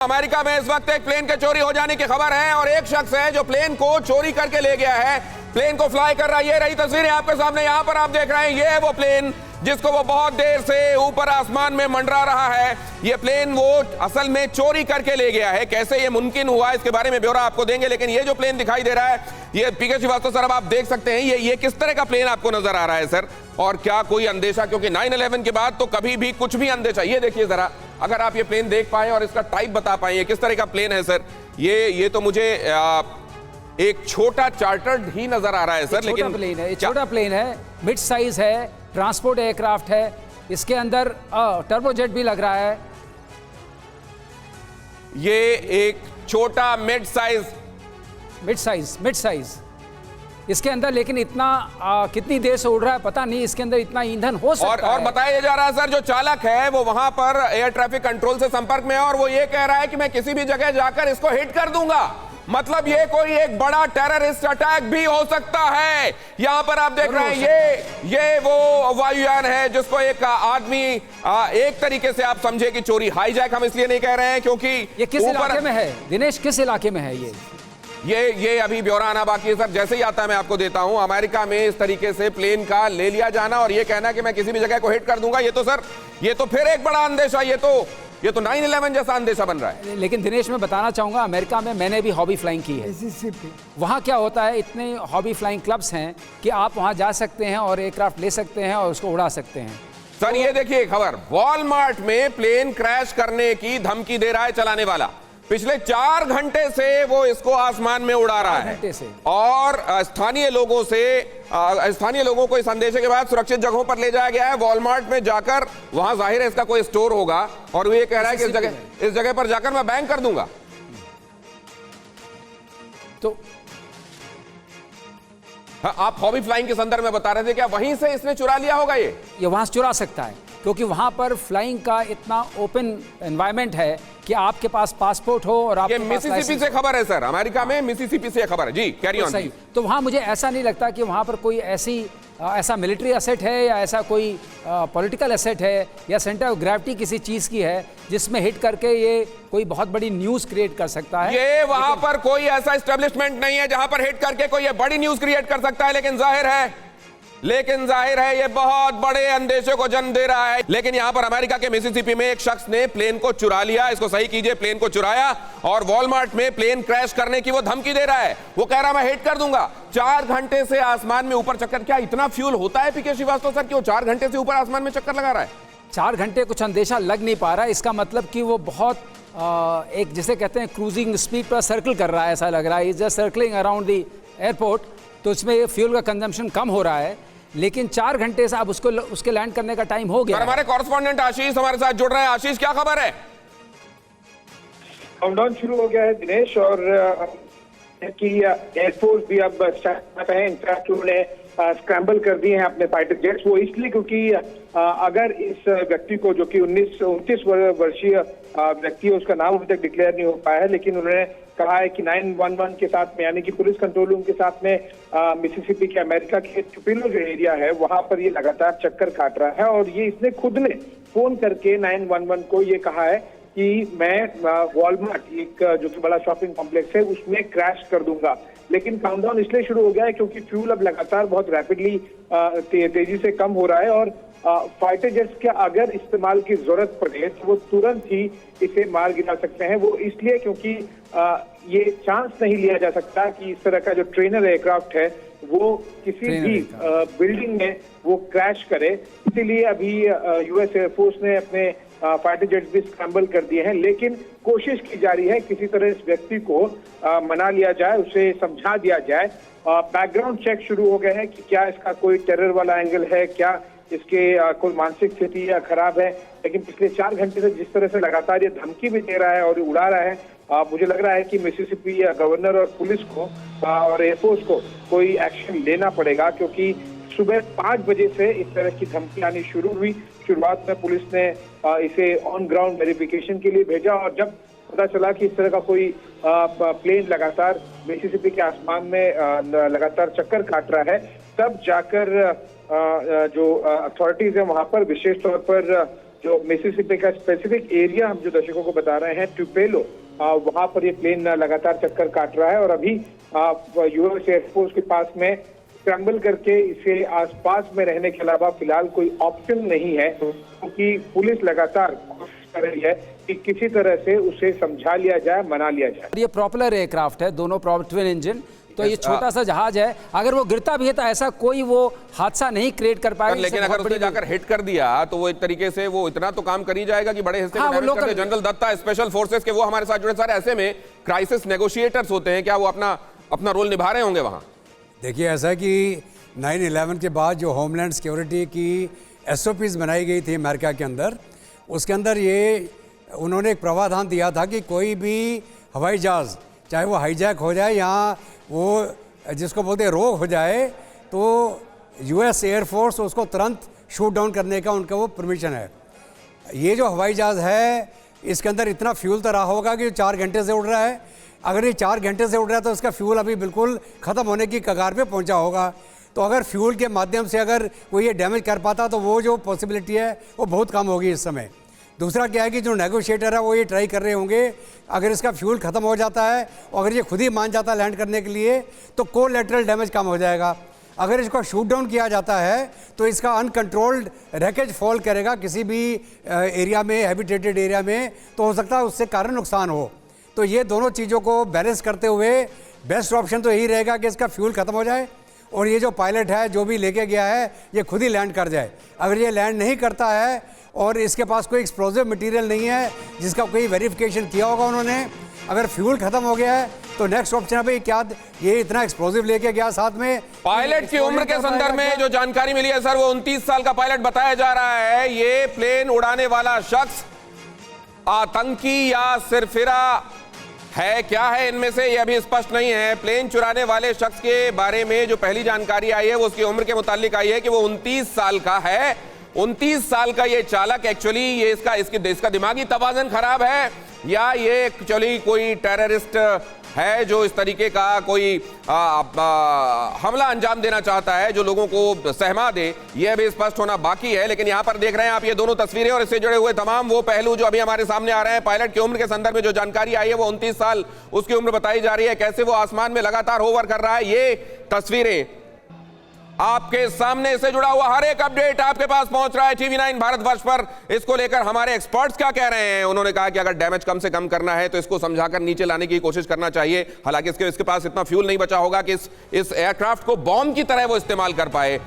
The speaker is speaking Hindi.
अमेरिका में इस वक्त एक प्लेन के चोरी हो जाने की खबर है और एक शख्स है जो प्लेन को चोरी करके ले गया है, प्लेन को फ्लाई कर रहा है। ये रही तस्वीरें आपके सामने, यहां पर आप देख रहे हैं, ये है वो प्लेन जिसको वो बहुत देर से ऊपर आसमान में मंडरा रहा है। ये प्लेन वो असल में चोरी करके ले गया है। कैसे ये मुमकिन हुआ इसके बारे में ब्यौरा आपको देंगे, लेकिन ये जो प्लेन दिखाई दे रहा है, ये पीके श्रीवास्तव सर, अब आप देख सकते हैं ये किस तरह का प्लेन आपको नजर आ रहा है सर, और क्या कोई अंदेशा, क्योंकि 9/11 के बाद तो कभी भी कुछ भी अंदेशा। ये देखिए जरा, अगर आप ये प्लेन देख पाए और इसका टाइप बता पाए, ये किस तरह का प्लेन है सर। ये तो मुझे एक छोटा चार्टर्ड ही नजर आ रहा है सर, लेकिन प्लेन है, छोटा प्लेन है, मिड साइज है, ट्रांसपोर्ट एयरक्राफ्ट है। इसके अंदर टर्बोजेट भी लग रहा है। ये एक छोटा मिड साइज इसके अंदर, लेकिन इतना कितनी देर से उड़ रहा है पता नहीं, इसके अंदर इतना ईंधन हो सकता है। और बताया जा रहा है सर, जो चालक है वो वहां पर एयर ट्रैफिक कंट्रोल से संपर्क में है और वो ये कह रहा है कि मैं किसी भी जगह जाकर इसको हिट कर दूंगा। मतलब ये कोई एक बड़ा टेररिस्ट अटैक भी हो सकता है। यहां पर आप देख रहे हैं, ये वो वायुयान है जिसको एक आदमी, एक तरीके से आप समझे कि चोरी, हाईजैक हम इसलिए नहीं कह रहे हैं क्योंकि ये किस इलाके में है दिनेश, किस इलाके में है ये अभी ब्यौरा आना बाकी है सर। जैसे ही आता है मैं आपको देता हूं। अमेरिका में इस तरीके से प्लेन का ले लिया जाना और ये कहना कि मैं किसी भी जगह को हिट कर दूंगा, ये तो सर, ये तो फिर एक बड़ा अंदेशा, ये तो 9/11 जैसा अंदेशा बन रहा है। लेकिन दिनेश, मैं बताना चाहूंगा, अमेरिका में मैंने भी हॉबी फ्लाइंग की है। वहां क्या होता है, इतने हॉबी फ्लाइंग क्लब्स हैं कि आप वहां जा सकते हैं और एयरक्राफ्ट ले सकते हैं और उसको उड़ा सकते हैं। सर ये देखिए खबर, वॉलमार्ट में प्लेन क्रैश करने की धमकी दे रहा है चलाने वाला। पिछले 4 घंटे से वो इसको आसमान में उड़ा रहा है और स्थानीय लोगों को इस संदेश के बाद सुरक्षित जगहों पर ले जाया गया है। वॉलमार्ट में जाकर, वहां जाहिर है इसका कोई स्टोर होगा और वो ये कह रहा है कि इस जगह पर जाकर मैं बैंक कर दूंगा। तो हाँ, आप हॉबी फ्लाइंग के संदर्भ में बता रहे थे, क्या वहीं से इसने चुरा लिया होगा? ये वहां से चुरा सकता है क्योंकि वहां पर फ्लाइंग का इतना ओपन एनवायरनमेंट है कि आपके पास पासपोर्ट हो और आप मिसिसिपी से खबर है सर, अमेरिका में मिसिसिपी से खबर है जी, कैरी ऑन। सही, तो वहां मुझे ऐसा नहीं लगता कि वहां पर कोई ऐसा मिलिट्री एसेट है या ऐसा कोई पॉलिटिकल एसेट है या सेंटर ऑफ ग्रेविटी किसी चीज की है जिसमें हिट करके ये कोई बहुत बड़ी न्यूज क्रिएट कर सकता है। ये वहां पर कोई ऐसा एस्टेब्लिशमेंट नहीं है जहां पर हिट करके कोई ये बड़ी न्यूज क्रिएट कर सकता है, लेकिन जाहिर है ये बहुत बड़े अंदेशे को जन्म दे रहा है। लेकिन यहां पर अमेरिका के मिसिसिपी में एक शख्स ने प्लेन को चुरा लिया, इसको सही कीजिए, प्लेन को चुराया और वॉलमार्ट में प्लेन क्रैश करने की वो धमकी दे रहा है। वो कह रहा मैं हिट कर दूंगा। 4 घंटे से आसमान में ऊपर चक्कर, क्या इतना फ्यूल होता है पीके श्रीवास्तव सर कि वो 4 घंटे से ऊपर आसमान में चक्कर लगा रहा है? 4 घंटे कुछ अंदेशा लग नहीं पा रहा है। इसका मतलब कि वो बहुत एक जिसे कहते हैं क्रूजिंग स्पीड पर सर्कल कर रहा है, ऐसा लग रहा है। Is just circling around the airport, तो इसमें फ्यूल का कंजम्पशन कम हो रहा है। लेकिन 4 घंटे से अब उसके लैंड करने का टाइम हो गया। हमारे कॉरेस्पॉन्डेंट आशीष हमारे साथ जुड़ रहे हैं। आशीष, क्या खबर है? काउंटडाउन शुरू हो गया है दिनेश, और कि एयरफोर्स भी अब स्टार्ट है। इनफैक्ट उन्होंने स्क्रैम्बल कर दिए हैं अपने फाइटर जेट्स। वो इसलिए क्योंकि अगर इस व्यक्ति को, जो कि 29 वर्षीय व्यक्ति है, उसका नाम अभी तक डिक्लेयर नहीं हो पाया है, लेकिन उन्होंने कहा है कि 911 के साथ में, यानी कि पुलिस कंट्रोल रूम के साथ में मिसिसिपी के अमेरिका के टुपिलो जो एरिया है वहां पर ये लगातार चक्कर काट रहा है। और ये इसने खुद ने फोन करके 911 को ये कहा है कि मैं वॉलमार्ट, एक जो कि बड़ा शॉपिंग कॉम्प्लेक्स है, उसमें क्रैश कर दूंगा। लेकिन काउंटडाउन इसलिए शुरू हो गया है क्योंकि फ्यूल अब लगातार बहुत रैपिडली तेजी से कम हो रहा है और फाइटर जेट्स के अगर इस्तेमाल की जरूरत पड़े तो वो तुरंत ही इसे मार गिरा सकते हैं। वो इसलिए क्योंकि ये चांस नहीं लिया जा सकता कि इस तरह का जो ट्रेनर एयरक्राफ्ट है वो किसी भी बिल्डिंग में वो क्रैश करे। इसीलिए अभी यूएस एयरफोर्स ने अपने फाइटर जेट्स भी स्क्रैम्बल कर दिए हैं, लेकिन कोशिश की जा रही है किसी तरह इस व्यक्ति को मना लिया जाए, उसे समझा दिया जाए। बैकग्राउंड चेक शुरू हो गए हैं कि क्या इसका कोई टेरर वाला एंगल है, क्या इसके कोई मानसिक स्थिति या खराब है। लेकिन पिछले 4 घंटे से जिस तरह से लगातार ये धमकी भी दे रहा है और उड़ा रहा है, मुझे लग रहा है कि मिसिसिपी गवर्नर और पुलिस को और एयरफोर्स को कोई एक्शन लेना पड़ेगा, क्योंकि सुबह 5 बजे से इस तरह की धमकी आनी शुरू हुई। शुरुआत में पुलिस ने इसे ऑन ग्राउंड वेरिफिकेशन के लिए भेजा और जब पता चला कि इस तरह का कोई प्लेन लगातार मिसिसिपी के आसमान में लगातार चक्कर काट रहा है, तब जाकर जो अथॉरिटीज है वहां पर विशेष तौर पर जो मिसिसिपी का स्पेसिफिक एरिया हम जो दर्शकों को बता रहे हैं, टुपेलो, वहां पर ये प्लेन लगातार चक्कर काट रहा है और अभी यूएस एयरफोर्स के पास में स्क्रैम्बल करके इसे आसपास में रहने के अलावा फिलहाल कोई ऑप्शन नहीं है, क्योंकि पुलिस लगातार कोशिश कर रही है कि किसी तरह से उसे समझा लिया जाए, मना लिया जाए। ये प्रॉपेलर एयरक्राफ्ट है, दोनों ट्विन इंजन, तो ये छोटा सा जहाज है, अगर वो गिरता भी है तो ऐसा कोई वो हादसा नहीं क्रिएट कर पाएगा। लेकिन अगर उसने जाकर हिट कर दिया तो वो एक तरीके से वो इतना तो काम कर ही जाएगा कि बड़े हिस्से में डैमेज कर दे। जनरल दत्ता स्पेशल फोर्सेस के वो हमारे साथ जुड़े, सर ऐसे में क्राइसिस नेगोशिएटर्स होते हैं, क्या वो अपना रोल निभा रहे होंगे वहां? देखिए, ऐसा कि 9/11 के बाद जो होमलैंड सिक्योरिटी की SOPs बनाई गई थी अमेरिका के अंदर, उसके अंदर ये उन्होंने एक प्रावधान दिया था कि कोई भी हवाई जहाज़ चाहे वो हाईजैक हो जाए या वो जिसको बोलते हैं रोग हो जाए, तो US एयरफोर्स उसको तुरंत शूट डाउन करने का उनका वो परमिशन है। ये जो हवाई जहाज़ है इसके अंदर इतना फ्यूल तो रहा होगा कि 4 घंटे से उड़ रहा है। अगर ये 4 घंटे से उड़ रहा है तो इसका फ्यूल अभी बिल्कुल ख़त्म होने की कगार पे पहुंचा होगा। तो अगर फ्यूल के माध्यम से अगर कोई ये डैमेज कर पाता तो वो जो पॉसिबिलिटी है वो बहुत कम होगी इस समय। दूसरा क्या है कि जो नेगोशिएटर है वो ये ट्राई कर रहे होंगे, अगर इसका फ्यूल ख़त्म हो जाता है और अगर ये खुद ही मान जाता है लैंड करने के लिए तो कोलैटरल डैमेज कम हो जाएगा। अगर इसको शूट डाउन किया जाता है तो इसका अनकंट्रोल्ड रैकेज फॉल करेगा किसी भी एरिया में, हैबिटेटेड एरिया में, तो हो सकता है उससे कारण नुकसान हो। तो ये दोनों चीज़ों को बैलेंस करते हुए बेस्ट ऑप्शन तो यही रहेगा कि इसका फ्यूल ख़त्म हो जाए और ये जो पायलट है जो भी लेके गया है ये खुद ही लैंड कर जाए। अगर ये लैंड नहीं करता है और इसके पास कोई एक्सप्लोजिव मटेरियल नहीं है जिसका कोई वेरिफिकेशन किया होगा उन्होंने, अगर फ्यूल खत्म हो गया है तो नेक्स्ट ऑप्शन है भाई क्या ये इतना एक्सप्लोजिव लेके गया साथ में। पायलट की उम्र के संदर्भ में जो जानकारी मिली है सर, वो 29 साल का पायलट बताया जा रहा है। ये प्लेन उड़ाने वाला शख्स आतंकी या सिरफिरा है, क्या है इनमें से ये अभी स्पष्ट नहीं है। प्लेन चुराने वाले शख्स के बारे में जो पहली जानकारी आई है वो उसकी उम्र के मुतालिक आई है कि वो 29 साल का है। 29 साल का ये चालक एक्चुअली ये इसका दिमागी तवाज़ुन खराब है या ये एक्चुअली कोई टेररिस्ट है जो इस तरीके का कोई हमला अंजाम देना चाहता है जो लोगों को सहमा दे, ये अभी स्पष्ट होना बाकी है। लेकिन यहां पर देख रहे हैं आप ये दोनों तस्वीरें और इससे जुड़े हुए तमाम वो पहलू जो अभी हमारे सामने आ रहे हैं। पायलट की उम्र के संदर्भ में जो जानकारी आई है वो 29 साल उसकी उम्र बताई जा रही है। कैसे वो आसमान में लगातार होवर कर रहा है, ये तस्वीरें आपके सामने से जुड़ा हुआ हर एक अपडेट आपके पास पहुंच रहा है TV9 भारतवर्ष पर। इसको लेकर हमारे एक्सपर्ट्स क्या कह रहे हैं, उन्होंने कहा कि अगर डैमेज कम से कम करना है तो इसको समझाकर नीचे लाने की कोशिश करना चाहिए। हालांकि इसके पास इतना फ्यूल नहीं बचा होगा कि इस एयरक्राफ्ट को बॉम्ब की तरह वो इस्तेमाल कर पाए।